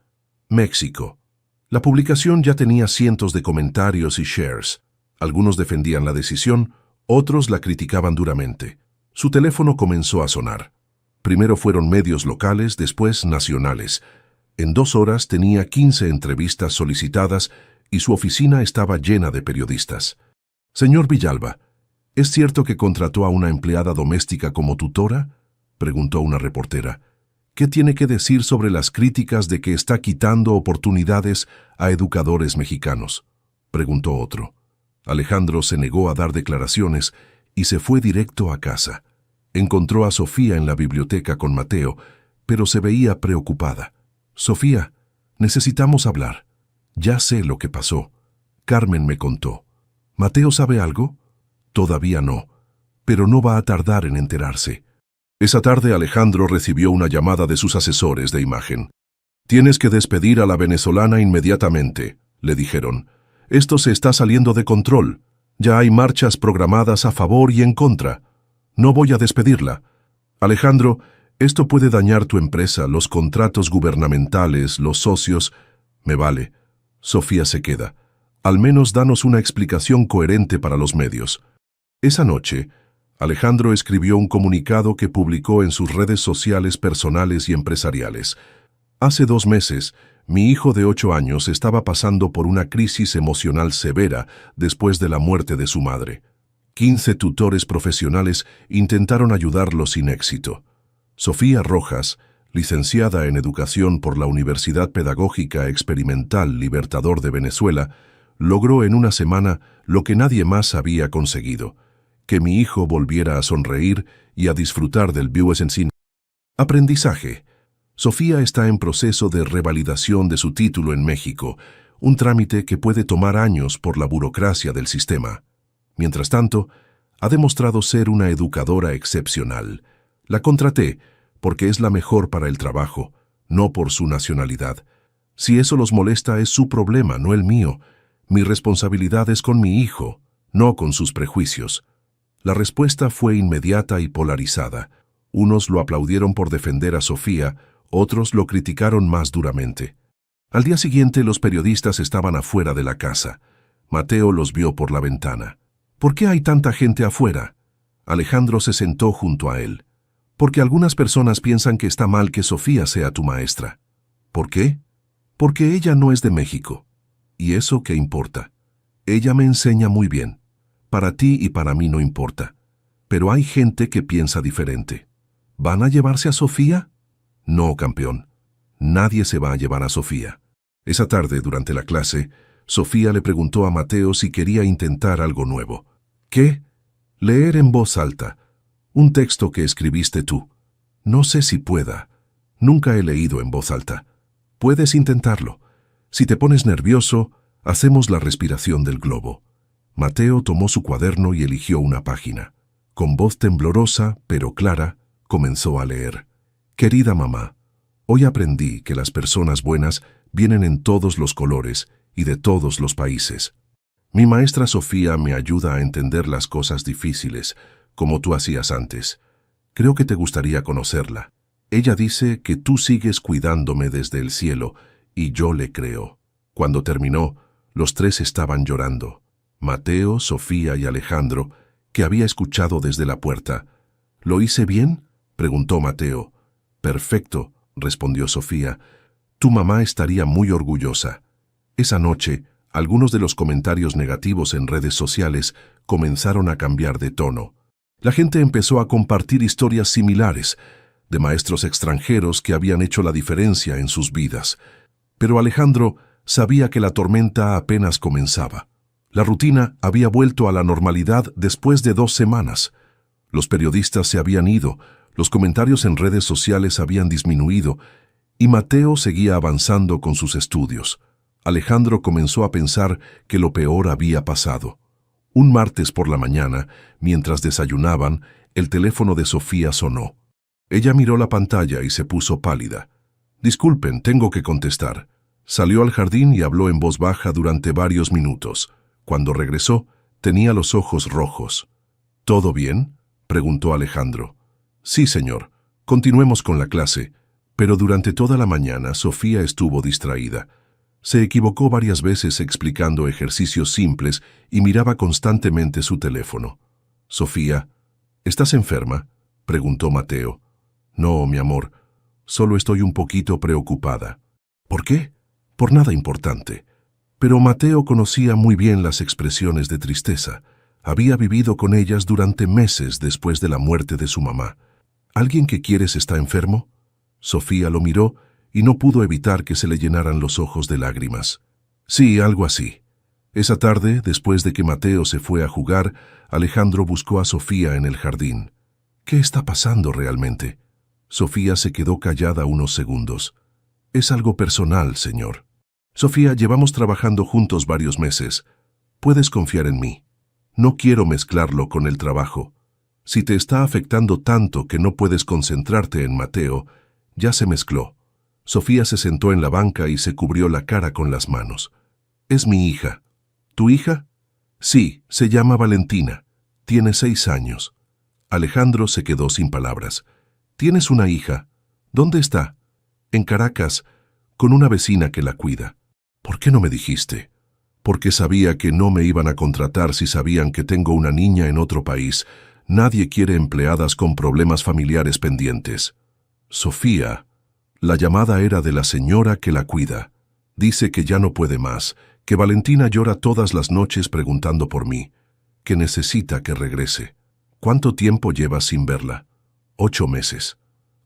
México. La publicación ya tenía cientos de comentarios y shares. Algunos defendían la decisión, otros la criticaban duramente. Su teléfono comenzó a sonar. Primero fueron medios locales, después nacionales. En 2 horas tenía 15 entrevistas solicitadas y su oficina estaba llena de periodistas. «Señor Villalba, ¿es cierto que contrató a una empleada doméstica como tutora?», preguntó una reportera. «¿Qué tiene que decir sobre las críticas de que está quitando oportunidades a educadores mexicanos?», preguntó otro. Alejandro se negó a dar declaraciones y se fue directo a casa. Encontró a Sofía en la biblioteca con Mateo, pero se veía preocupada. «Sofía, necesitamos hablar. Ya sé lo que pasó. Carmen me contó. ¿Mateo sabe algo?». «Todavía no, pero no va a tardar en enterarse». Esa tarde Alejandro recibió una llamada de sus asesores de imagen. «Tienes que despedir a la venezolana inmediatamente», le dijeron. «Esto se está saliendo de control. Ya hay marchas programadas a favor y en contra. No voy a despedirla. Alejandro, esto puede dañar tu empresa, los contratos gubernamentales, los socios». «Me vale». Sofía se queda. «Al menos danos una explicación coherente para los medios». Esa noche, Alejandro escribió un comunicado que publicó en sus redes sociales personales y empresariales. «Hace 2 meses, mi hijo de 8 años estaba pasando por una crisis emocional severa después de la muerte de su madre. 15 tutores profesionales intentaron ayudarlo sin éxito. Sofía Rojas, licenciada en Educación por la Universidad Pedagógica Experimental Libertador de Venezuela, logró en una semana lo que nadie más había conseguido: que mi hijo volviera a sonreír y a disfrutar del BUSN. Aprendizaje. Sofía está en proceso de revalidación de su título en México, un trámite que puede tomar años por la burocracia del sistema. Mientras tanto, ha demostrado ser una educadora excepcional. La contraté porque es la mejor para el trabajo, no por su nacionalidad. Si eso los molesta es su problema, no el mío. Mi responsabilidad es con mi hijo, no con sus prejuicios». La respuesta fue inmediata y polarizada. Unos lo aplaudieron por defender a Sofía, otros lo criticaron más duramente. Al día siguiente los periodistas estaban afuera de la casa. Mateo los vio por la ventana. «¿Por qué hay tanta gente afuera?». Alejandro se sentó junto a él. «Porque algunas personas piensan que está mal que Sofía sea tu maestra». «¿Por qué?». «Porque ella no es de México». «¿Y eso qué importa? Ella me enseña muy bien. Para ti y para mí no importa. Pero hay gente que piensa diferente. ¿Van a llevarse a Sofía?». «No, campeón. Nadie se va a llevar a Sofía». Esa tarde, durante la clase, Sofía le preguntó a Mateo si quería intentar algo nuevo. «¿Qué?». «Leer en voz alta. Un texto que escribiste tú». «No sé si pueda. Nunca he leído en voz alta». «Puedes intentarlo. Si te pones nervioso, hacemos la respiración del globo». Mateo tomó su cuaderno y eligió una página. Con voz temblorosa, pero clara, comenzó a leer. «Querida mamá, hoy aprendí que las personas buenas vienen en todos los colores y de todos los países. Mi maestra Sofía me ayuda a entender las cosas difíciles, como tú hacías antes. Creo que te gustaría conocerla. Ella dice que tú sigues cuidándome desde el cielo, y yo le creo». Cuando terminó, los 3 estaban llorando. Mateo, Sofía y Alejandro, que había escuchado desde la puerta. «¿Lo hice bien?», preguntó Mateo. «Perfecto», respondió Sofía. «Tu mamá estaría muy orgullosa». Esa noche, algunos de los comentarios negativos en redes sociales comenzaron a cambiar de tono. La gente empezó a compartir historias similares, de maestros extranjeros que habían hecho la diferencia en sus vidas. Pero Alejandro sabía que la tormenta apenas comenzaba. La rutina había vuelto a la normalidad después de 2 semanas. Los periodistas se habían ido, los comentarios en redes sociales habían disminuido, y Mateo seguía avanzando con sus estudios. Alejandro comenzó a pensar que lo peor había pasado. Un martes por la mañana, mientras desayunaban, el teléfono de Sofía sonó. Ella miró la pantalla y se puso pálida. «Disculpen, tengo que contestar». Salió al jardín y habló en voz baja durante varios minutos. Cuando regresó, tenía los ojos rojos. «¿Todo bien?», preguntó Alejandro. «Sí, señor. Continuemos con la clase». Pero durante toda la mañana Sofía estuvo distraída. Se equivocó varias veces explicando ejercicios simples y miraba constantemente su teléfono. «Sofía, ¿estás enferma?», preguntó Mateo. «No, mi amor, solo estoy un poquito preocupada». «¿Por qué?». «Por nada importante». Pero Mateo conocía muy bien las expresiones de tristeza. Había vivido con ellas durante meses después de la muerte de su mamá. «¿Alguien que quieres está enfermo?». Sofía lo miró y no pudo evitar que se le llenaran los ojos de lágrimas. «Sí, algo así». Esa tarde, después de que Mateo se fue a jugar, Alejandro buscó a Sofía en el jardín. «¿Qué está pasando realmente?». Sofía se quedó callada unos segundos. «Es algo personal, señor». «Sofía, llevamos trabajando juntos varios meses. Puedes confiar en mí. No quiero mezclarlo con el trabajo. Si te está afectando tanto que no puedes concentrarte en Mateo, ya se mezcló». Sofía se sentó en la banca y se cubrió la cara con las manos. «Es mi hija». «¿Tu hija?». «Sí, se llama Valentina. Tiene 6 años». Alejandro se quedó sin palabras. «¿Tienes una hija? ¿Dónde está?». «En Caracas, con una vecina que la cuida». «¿Por qué no me dijiste?». «Porque sabía que no me iban a contratar si sabían que tengo una niña en otro país. Nadie quiere empleadas con problemas familiares pendientes». «Sofía». La llamada era de la señora que la cuida. «Dice que ya no puede más, que Valentina llora todas las noches preguntando por mí, que necesita que regrese». «¿Cuánto tiempo llevas sin verla?». 8 meses.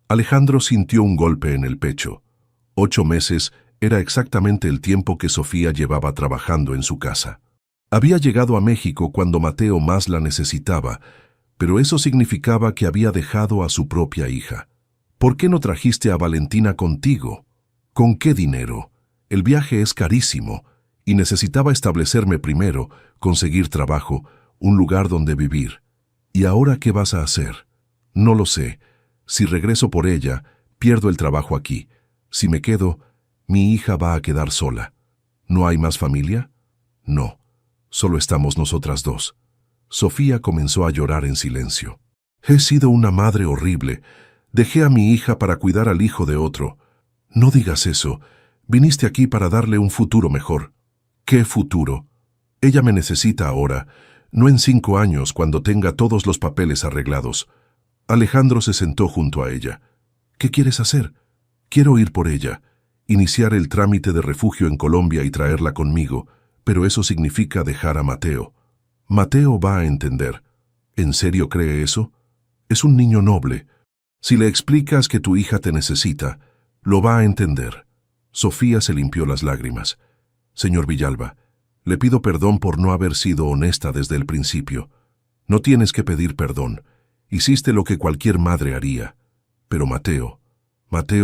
Alejandro sintió un golpe en el pecho. 8 meses era exactamente el tiempo que Sofía llevaba trabajando en su casa. Había llegado a México cuando Mateo más la necesitaba, pero eso significaba que había dejado a su propia hija. «¿Por qué no trajiste a Valentina contigo?». «¿Con qué dinero? El viaje es carísimo y necesitaba establecerme primero, conseguir trabajo, un lugar donde vivir». «¿Y ahora qué vas a hacer?». «No lo sé. Si regreso por ella, pierdo el trabajo aquí. Si me quedo, mi hija va a quedar sola». «¿No hay más familia?». «No, solo estamos nosotras dos». Sofía comenzó a llorar en silencio. «He sido una madre horrible. Dejé a mi hija para cuidar al hijo de otro». «No digas eso. Viniste aquí para darle un futuro mejor». «¿Qué futuro?». «Ella me necesita ahora, no en 5 años cuando tenga todos los papeles arreglados». Alejandro se sentó junto a ella. «¿Qué quieres hacer?». «Quiero ir por ella, iniciar el trámite de refugio en Colombia y traerla conmigo, pero eso significa dejar a Mateo». «Mateo va a entender». «¿En serio cree eso?». «Es un niño noble. Si le explicas que tu hija te necesita, lo va a entender». Sofía se limpió las lágrimas. «Señor Villalba, le pido perdón por no haber sido honesta desde el principio». «No tienes que pedir perdón. Hiciste lo que cualquier madre haría». «Pero Mateo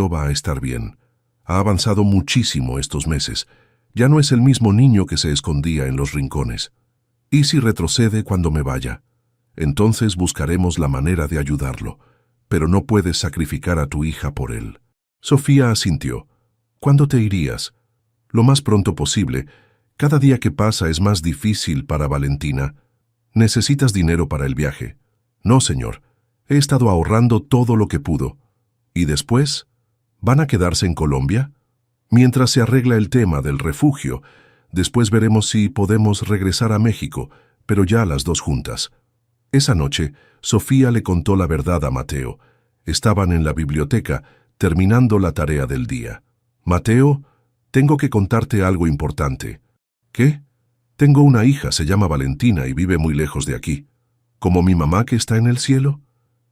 va a estar bien. Ha avanzado muchísimo estos meses. Ya no es el mismo niño que se escondía en los rincones». «¿Y si retrocede cuando me vaya?». «Entonces buscaremos la manera de ayudarlo, pero no puedes sacrificar a tu hija por él». Sofía asintió. «¿Cuándo te irías?». «Lo más pronto posible. Cada día que pasa es más difícil para Valentina». «¿Necesitas dinero para el viaje?». «No, señor. He estado ahorrando todo lo que pudo». «¿Y después? ¿Van a quedarse en Colombia?». «Mientras se arregla el tema del refugio. Después veremos si podemos regresar a México, pero ya las dos juntas». Esa noche, Sofía le contó la verdad a Mateo. Estaban en la biblioteca, terminando la tarea del día. «Mateo, tengo que contarte algo importante». «¿Qué?». «Tengo una hija, se llama Valentina y vive muy lejos de aquí». «¿Como mi mamá que está en el cielo?».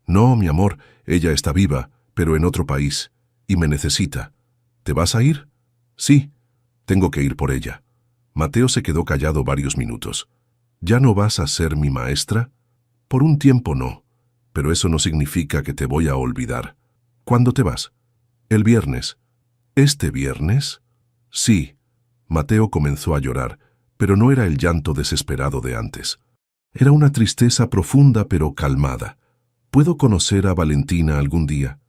«No, mi amor, ella está viva, pero en otro país, y me necesita». «¿Te vas a ir?». «Sí, tengo que ir por ella». Mateo se quedó callado varios minutos. «¿Ya no vas a ser mi maestra?». «Por un tiempo no, pero eso no significa que te voy a olvidar». «¿Cuándo te vas?». «El viernes». «¿Este viernes?». «Sí». Mateo comenzó a llorar, pero no era el llanto desesperado de antes. Era una tristeza profunda pero calmada. «¿Puedo conocer a Valentina algún día?».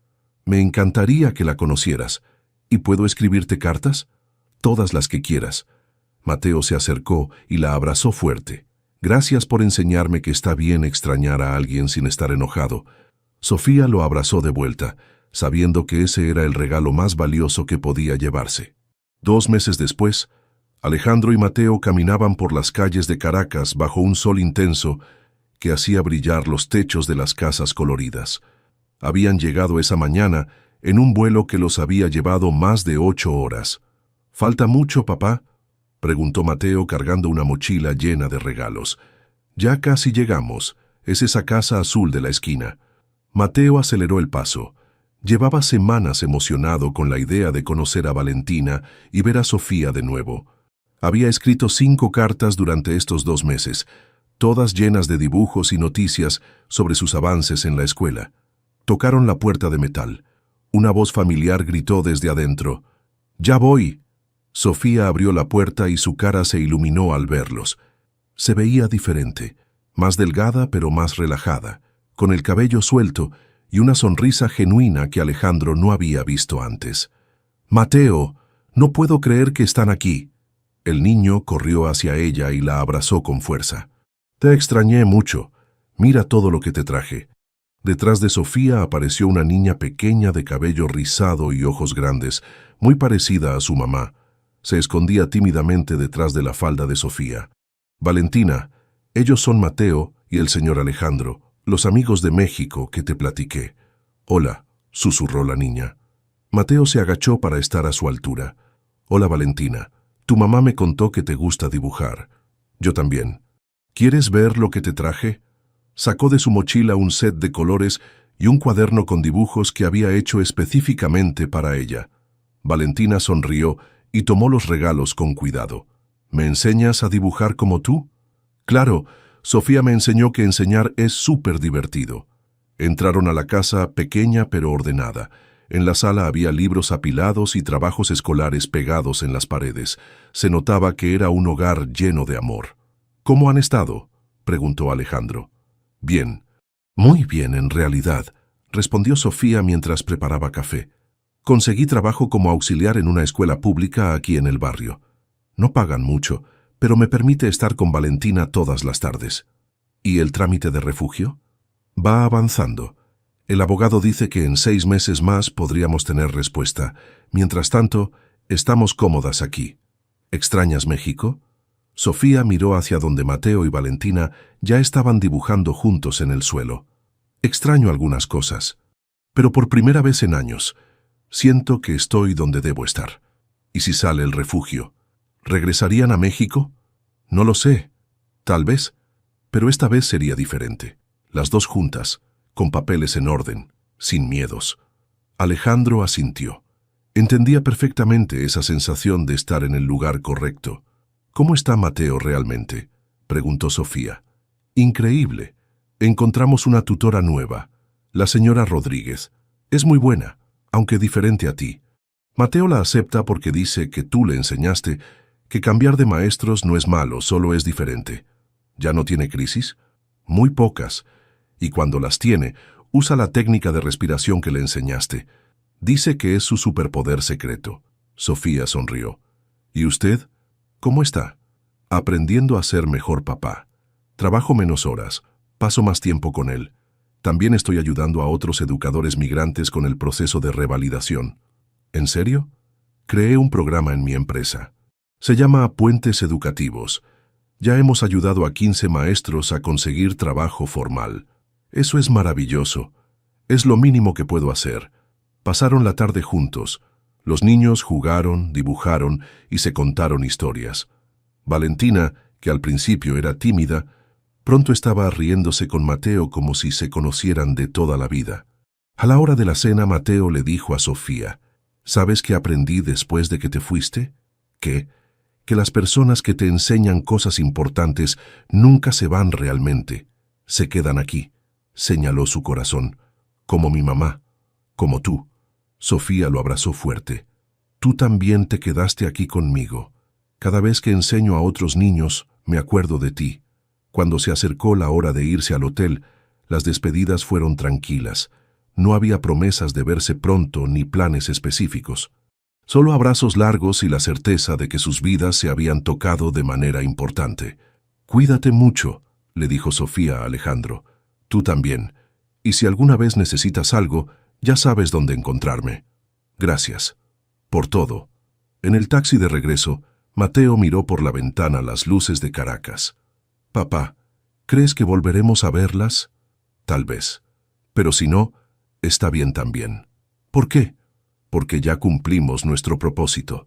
«Me encantaría que la conocieras. ¿Y puedo escribirte cartas?». «Todas las que quieras». Mateo se acercó y la abrazó fuerte. «Gracias por enseñarme que está bien extrañar a alguien sin estar enojado». Sofía lo abrazó de vuelta, sabiendo que ese era el regalo más valioso que podía llevarse. 2 meses después, Alejandro y Mateo caminaban por las calles de Caracas bajo un sol intenso que hacía brillar los techos de las casas coloridas. Habían llegado esa mañana en un vuelo que los había llevado más de 8 horas. ¿Falta mucho, papá?, preguntó Mateo cargando una mochila llena de regalos. Ya casi llegamos. Es esa casa azul de la esquina. Mateo aceleró el paso. Llevaba semanas emocionado con la idea de conocer a Valentina y ver a Sofía de nuevo. Había escrito 5 cartas durante estos 2 meses, todas llenas de dibujos y noticias sobre sus avances en la escuela. Tocaron la puerta de metal. Una voz familiar gritó desde adentro: «¡Ya voy!». Sofía abrió la puerta y su cara se iluminó al verlos. Se veía diferente, más delgada pero más relajada, con el cabello suelto y una sonrisa genuina que Alejandro no había visto antes. «Mateo, no puedo creer que están aquí». El niño corrió hacia ella y la abrazó con fuerza. «Te extrañé mucho. Mira todo lo que te traje». Detrás de Sofía apareció una niña pequeña de cabello rizado y ojos grandes, muy parecida a su mamá. Se escondía tímidamente detrás de la falda de Sofía. «Valentina, ellos son Mateo y el señor Alejandro, los amigos de México que te platiqué». «Hola», susurró la niña. Mateo se agachó para estar a su altura. «Hola, Valentina. Tu mamá me contó que te gusta dibujar. Yo también. ¿Quieres ver lo que te traje?». Sacó de su mochila un set de colores y un cuaderno con dibujos que había hecho específicamente para ella. Valentina sonrió y tomó los regalos con cuidado. «¿Me enseñas a dibujar como tú?». «Claro, Sofía me enseñó que enseñar es súper divertido». Entraron a la casa pequeña pero ordenada. En la sala había libros apilados y trabajos escolares pegados en las paredes. Se notaba que era un hogar lleno de amor. «¿Cómo han estado?», preguntó Alejandro. «Bien». «Muy bien, en realidad», respondió Sofía mientras preparaba café. «Conseguí trabajo como auxiliar en una escuela pública aquí en el barrio. No pagan mucho, pero me permite estar con Valentina todas las tardes». «¿Y el trámite de refugio?». «Va avanzando. El abogado dice que en 6 meses más podríamos tener respuesta. Mientras tanto, estamos cómodas aquí». «¿Extrañas México?». Sofía miró hacia donde Mateo y Valentina ya estaban dibujando juntos en el suelo. «Extraño algunas cosas, pero por primera vez en años, siento que estoy donde debo estar». «¿Y si sale el refugio? ¿Regresarían a México?». «No lo sé. Tal vez. Pero esta vez sería diferente. Las dos juntas, con papeles en orden, sin miedos». Alejandro asintió. Entendía perfectamente esa sensación de estar en el lugar correcto. «¿Cómo está Mateo realmente?», preguntó Sofía. «Increíble. Encontramos una tutora nueva, la señora Rodríguez. Es muy buena, aunque diferente a ti. Mateo la acepta porque dice que tú le enseñaste que cambiar de maestros no es malo, solo es diferente». «¿Ya no tiene crisis?». «Muy pocas. Y cuando las tiene, usa la técnica de respiración que le enseñaste. Dice que es su superpoder secreto». Sofía sonrió. «¿Y usted? ¿Cómo está?». «Aprendiendo a ser mejor papá. Trabajo menos horas, paso más tiempo con él. También estoy ayudando a otros educadores migrantes con el proceso de revalidación». «¿En serio?». «Creé un programa en mi empresa. Se llama Puentes Educativos. Ya hemos ayudado a 15 maestros a conseguir trabajo formal. Eso es maravilloso. Es lo mínimo que puedo hacer». Pasaron la tarde juntos. Los niños jugaron, dibujaron y se contaron historias. Valentina, que al principio era tímida, pronto estaba riéndose con Mateo como si se conocieran de toda la vida. A la hora de la cena, Mateo le dijo a Sofía: «¿Sabes qué aprendí después de que te fuiste?». «¿Qué?». «Que las personas que te enseñan cosas importantes nunca se van realmente. Se quedan aquí», señaló su corazón. «Como mi mamá, como tú». Sofía lo abrazó fuerte. «Tú también te quedaste aquí conmigo. Cada vez que enseño a otros niños, me acuerdo de ti». Cuando se acercó la hora de irse al hotel, las despedidas fueron tranquilas. No había promesas de verse pronto ni planes específicos. Solo abrazos largos y la certeza de que sus vidas se habían tocado de manera importante. «Cuídate mucho», le dijo Sofía a Alejandro. «Tú también. Y si alguna vez necesitas algo, ya sabes dónde encontrarme». «Gracias. Por todo». En el taxi de regreso, Mateo miró por la ventana las luces de Caracas. «Papá, ¿crees que volveremos a verlas?» «Tal vez. Pero si no, está bien también». «¿Por qué?» «Porque ya cumplimos nuestro propósito.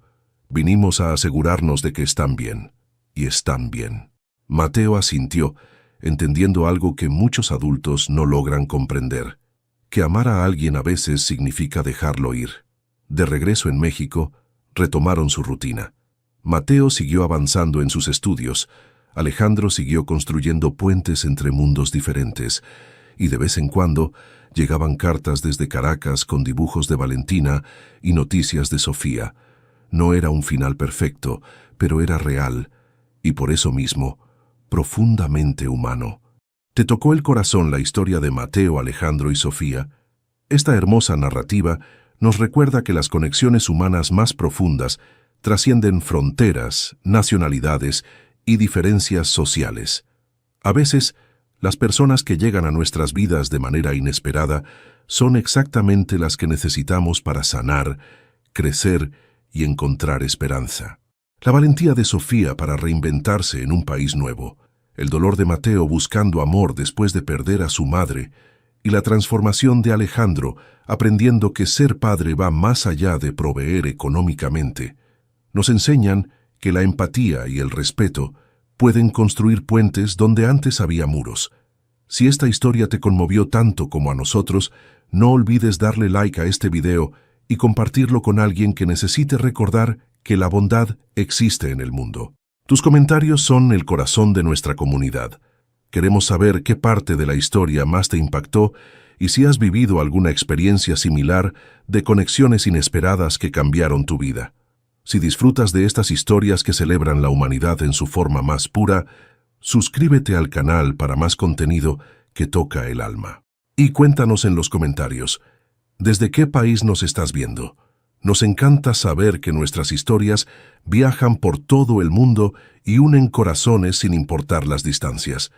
Vinimos a asegurarnos de que están bien. Y están bien». Mateo asintió, entendiendo algo que muchos adultos no logran comprender: que amar a alguien a veces significa dejarlo ir. De regreso en México, retomaron su rutina. Mateo siguió avanzando en sus estudios, Alejandro siguió construyendo puentes entre mundos diferentes, y de vez en cuando llegaban cartas desde Caracas con dibujos de Valentina y noticias de Sofía. No era un final perfecto, pero era real, y por eso mismo, profundamente humano. ¿Te tocó el corazón la historia de Mateo, Alejandro y Sofía? Esta hermosa narrativa nos recuerda que las conexiones humanas más profundas trascienden fronteras, nacionalidades y diferencias sociales. A veces, las personas que llegan a nuestras vidas de manera inesperada son exactamente las que necesitamos para sanar, crecer y encontrar esperanza. La valentía de Sofía para reinventarse en un país nuevo, el dolor de Mateo buscando amor después de perder a su madre, y la transformación de Alejandro aprendiendo que ser padre va más allá de proveer económicamente, nos enseñan que la empatía y el respeto pueden construir puentes donde antes había muros. Si esta historia te conmovió tanto como a nosotros, no olvides darle like a este video y compartirlo con alguien que necesite recordar que la bondad existe en el mundo. Tus comentarios son el corazón de nuestra comunidad. Queremos saber qué parte de la historia más te impactó y si has vivido alguna experiencia similar de conexiones inesperadas que cambiaron tu vida. Si disfrutas de estas historias que celebran la humanidad en su forma más pura, suscríbete al canal para más contenido que toca el alma. Y cuéntanos en los comentarios, ¿desde qué país nos estás viendo? Nos encanta saber que nuestras historias viajan por todo el mundo y unen corazones sin importar las distancias.